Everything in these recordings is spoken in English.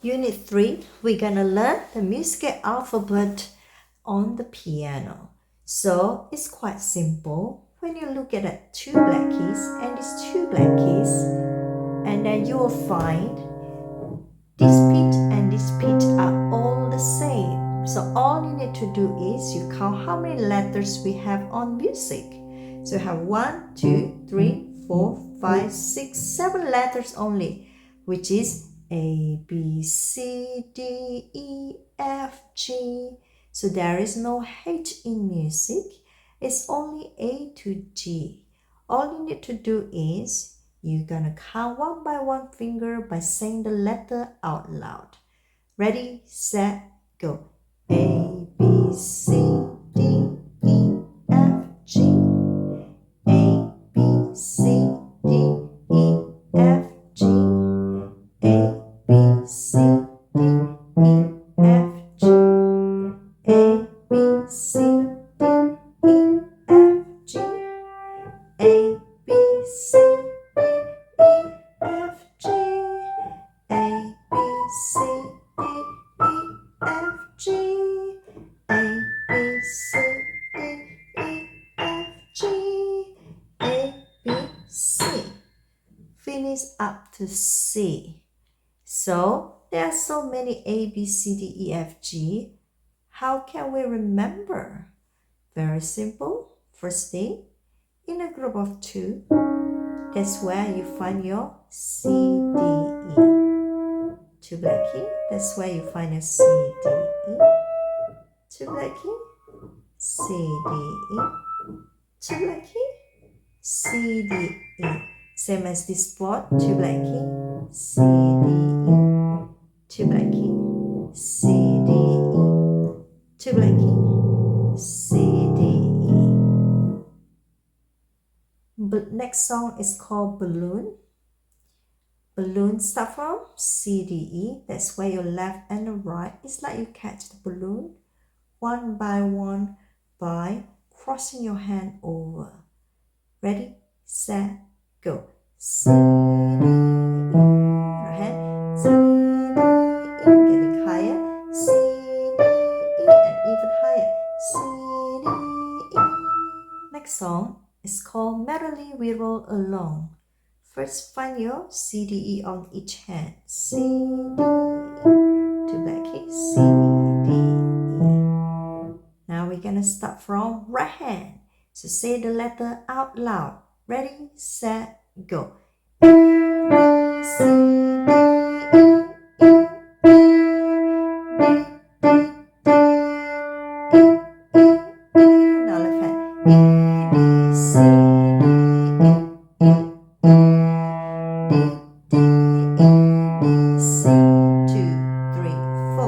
Unit 3, we're gonna learn the musical alphabet on the piano. So it's quite simple. When you look at the two black keys and these two black keys, and then you will find this pitch and this pitch are all the same. So all you need to do is you count how many letters we have on music. So you have 1, 2, 3, 4, 5, 6, 7 letters only, which is A, B, C, D, E, F, G. So there is no H in music. It's only A to G. All you need to do is you're gonna count one by one finger by saying the letter out loud. Ready, set, go. A, B, C, D, E, F, G. A, B, C, D, E, F, G. A, B, C, D, E, F, G. A, B, C, D, E, F, G. A, B, C, D, E, F, G. A, B, C, D, E, F, G. A, B, C, D, E, F, G. A, B, C. Finish up to C. So there are so many A, B, C, D, E, F, G. How can we remember? Very simple. First thing, in a group of 2, that's where you find your C, D, E. 2 black key, that's where you find your C, D, E. 2 black key, C, D, E. 2 black key, C, D, E. Same as this board, 2 black key, C, D, E. 2 black key, C, D, E. 2 black key, C, D, E. But next song is called Balloon. Balloon start from C, D, E. That's where your left and the right. It's like you catch the balloon one by one by crossing your hand over. Ready, set, go. C, D, E. Your hand. C, D, E. Getting higher. C, D, E. And even higher. C, D, E. Next song is called Merrily We Roll Along. First, find your C, D, E on each hand. C, D, E. 2 black keys. C, D, E. Now we're gonna start from right hand. So say the letter out loud. Ready, set, go. A, B, C, D, E, E, E, D, D, D, E, E, E. Now left hand. A, B, C, D, E, E, E, D, D, E, B, C. 2, 3, 4.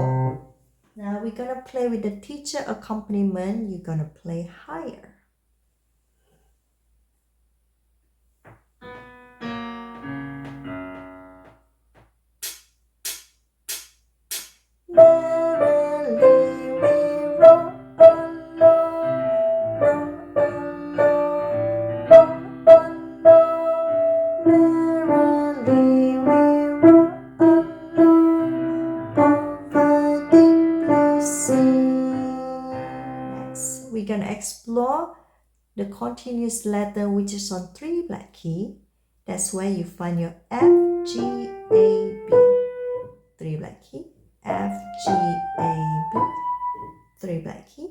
Now we're gonna play with the teacher accompaniment. You're gonna play higher. Merrily we roll along, roll along, roll along. Merrily we roll along over deep blue sea. Next, we're gonna explore the continuous letter which is on 3 black key. That's where you find your F, G, A, B. 3 black key, F, G, A, B. 3 black key,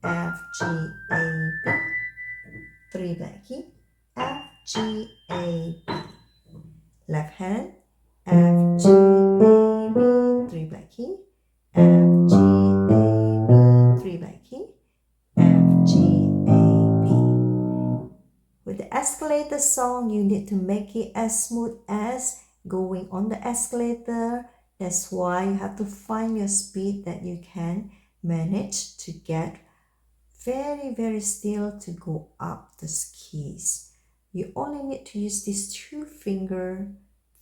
F, G, A, B. 3 black key, F, G, A, B. Left hand, F, G, A, B. 3 black key, F, G, A, B. 3 black key, F, G, A, B. With the escalator song, you need to make it as smooth as going on the escalator. That's why you have to find your speed that you can manage to get very, very still to go up the keys. You only need to use these 2 fingers,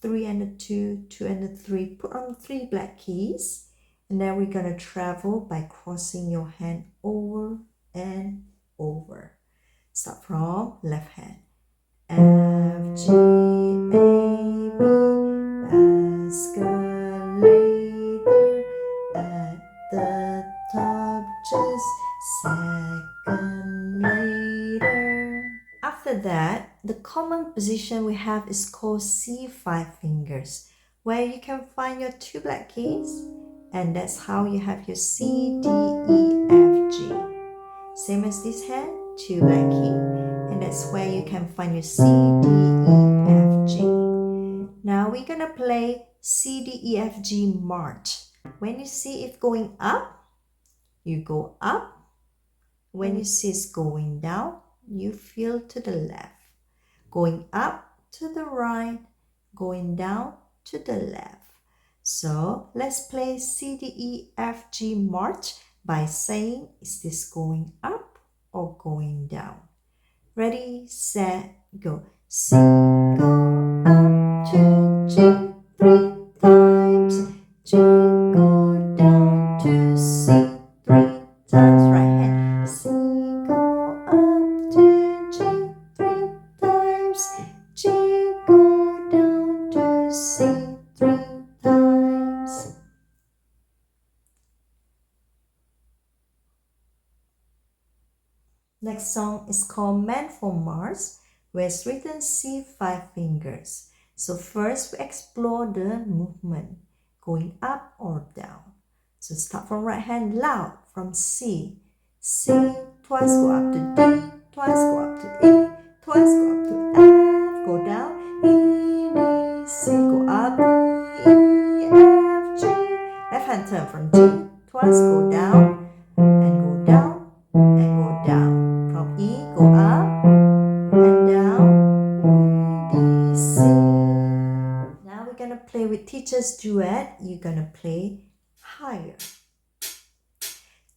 3 and the 2, 2 and the 3. Put on 3 black keys. And then we're going to travel by crossing your hand over and over. Start from left hand. F, G, A, B, escalator. common position we have is called C5 fingers, where you can find your 2 black keys, and that's how you have your C, D, E, F, G. Same as this hand, 2 black key, and that's where you can find your C, D, E, F, G. Now we're gonna play C, D, E, F, G march. When you see it going up, you go up. When you see it's going down, you feel to the left. Going up to the right, going down to the left. So let's play C, D, E, F, G march by saying, is this going up or going down? Ready, set, go. C, go up to G 3 times. G, go down to C 3 times. Right hand. C, go up to G 3 times. G, go down to C 3 times. Next song is called Man from Mars, where it's written C5 fingers. So first we explore the movement, going up or down. So start from right hand loud, from C. C, twice go up to D, twice go up to E, twice go up to F, go down, E, D, C, go up, E, F, G. Left hand turn from G, twice go down, and go down, and go down. From E, go up, and down, E, D, C. Now we're gonna play with teacher's duet. You're gonna play higher.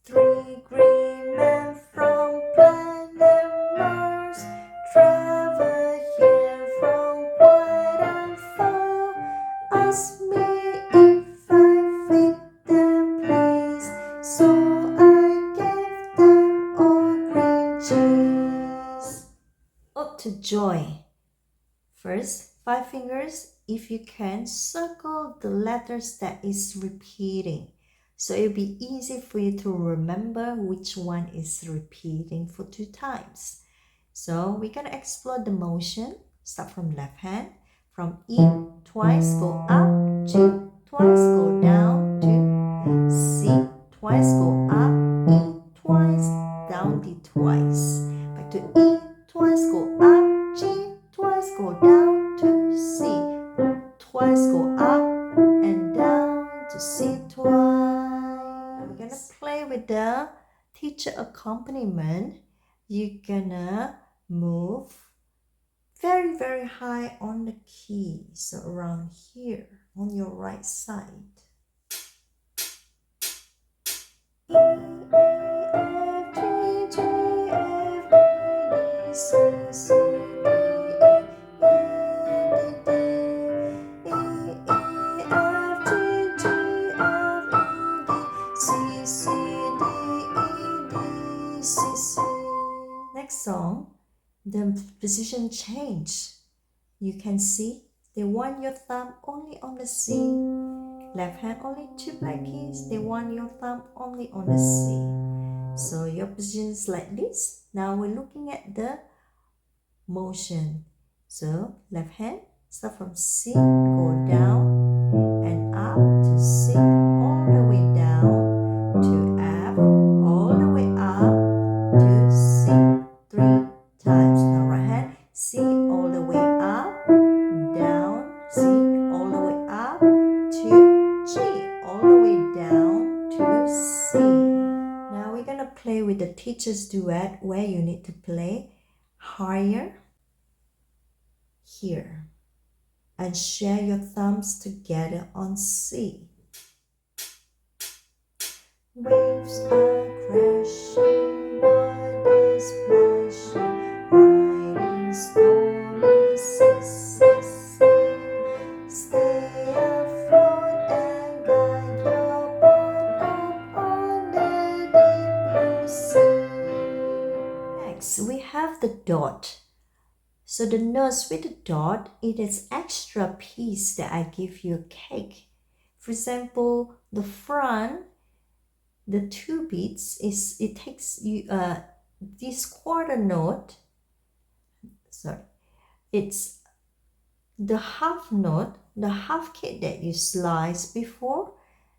3 green men from planet Mars travel here from wide and far. Ask me if I fit them, please. So I gave them all green cheese. Up to joy. First, 5 fingers. If you can, circle the letters that is repeating. So it'll be easy for you to remember which one is repeating for 2 times. So we're gonna explore the motion. Start from left hand. From E, twice go up, G, twice go down to C, twice go up, E, twice, down, D, twice. Back to E, twice go up, G, twice go down to C, twice go up and down to C twice. We're gonna play with the teacher accompaniment. You're gonna move very, very high on the key. So around here on your right side. E, F, G, G, F, E, D, C, C, D, E, D, D, E, F, G, G, F, E, D, C, C, D, E, D, C, C. Next song, the position change. You can see they want your thumb only on the C. Left hand only 2 black keys. They want your thumb only on the C. So your position is like this. Now we're looking at the motion. So left hand, start from C, go down and up to C, all the way down to F, all the way up to C 3 times. Now right hand, C all the way up, down, C all the way up to G, all the way down to C. Now we're gonna play with the teacher's duet, where you need to play higher here and share your thumbs together on C. Waves are crashing, water splashing, riding stormy seas. Stay afloat and guide your boat up on the deep blue sea. Next, we have the dot. So the notes with the dot, it is extra piece that I give you a cake. For example, the front, the 2 beats is, it takes you this quarter note, sorry, it's the half note, the half cake that you sliced before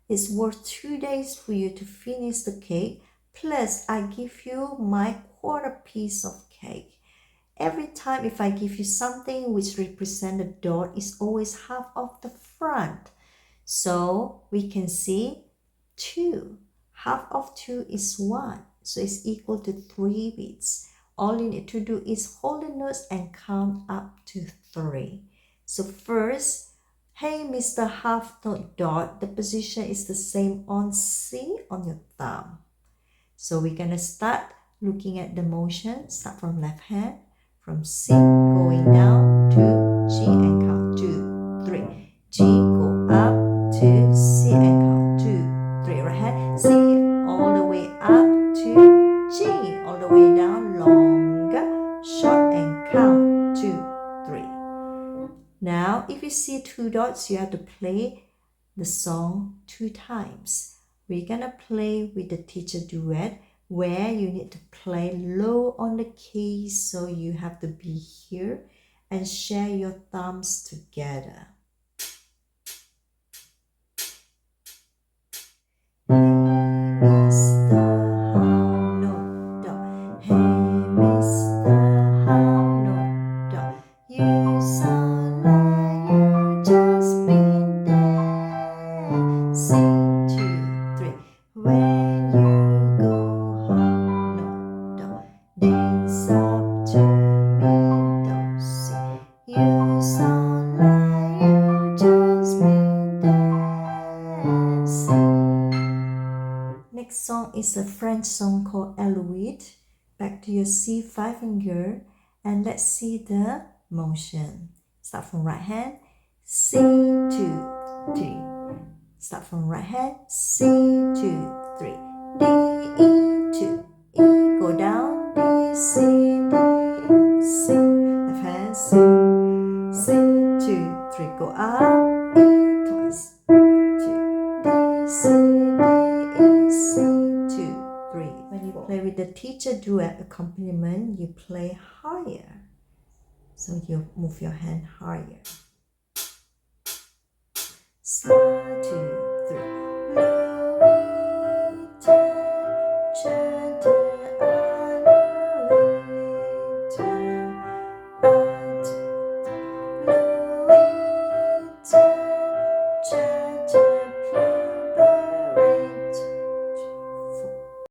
is worth 2 days for you to finish the cake. Plus, I give you my quarter piece of cake. Every time if I give you something which represents a dot, it's always half of the front. So we can see 2. Half of 2 is 1. So it's equal to 3 beats. All you need to do is hold the notes and count up to 3. So first, hey Mr. Half Note Dot, the position is the same on C on your thumb. So we're going to start looking at the motion. Start from left hand, from C going down to G and count 2, 3. G go up to C and count 2, 3. Right hand, C all the way up to G, all the way down, longer, short and count 2, 3. Now, if you see 2 dots, you have to play the song 2 times. We're gonna play with the teacher duet where you need to play low on the keys, so you have to be here and share your thumbs together. Hey, Mr. Half Note Dot. Hey, Mr. Half Note Dot. You sound like you just been there. Sing 2, 3. When you go half note dot, dance up to me, do, si. You sound like you just been dancing. Next song is a French song called Alouette. Back to your C5 finger and let's see the motion. Start from right hand, C, 2, 3. Start from right hand, C, 2, 3. D, E, 2, E, go down, D, C, D, E, C. Left hand, C, C, 2, 3, go up, E, twice, 2, D, C, D, E, C, 2, 3. When you play with the teacher duet accompaniment, you play higher. So you move your hand higher. Slide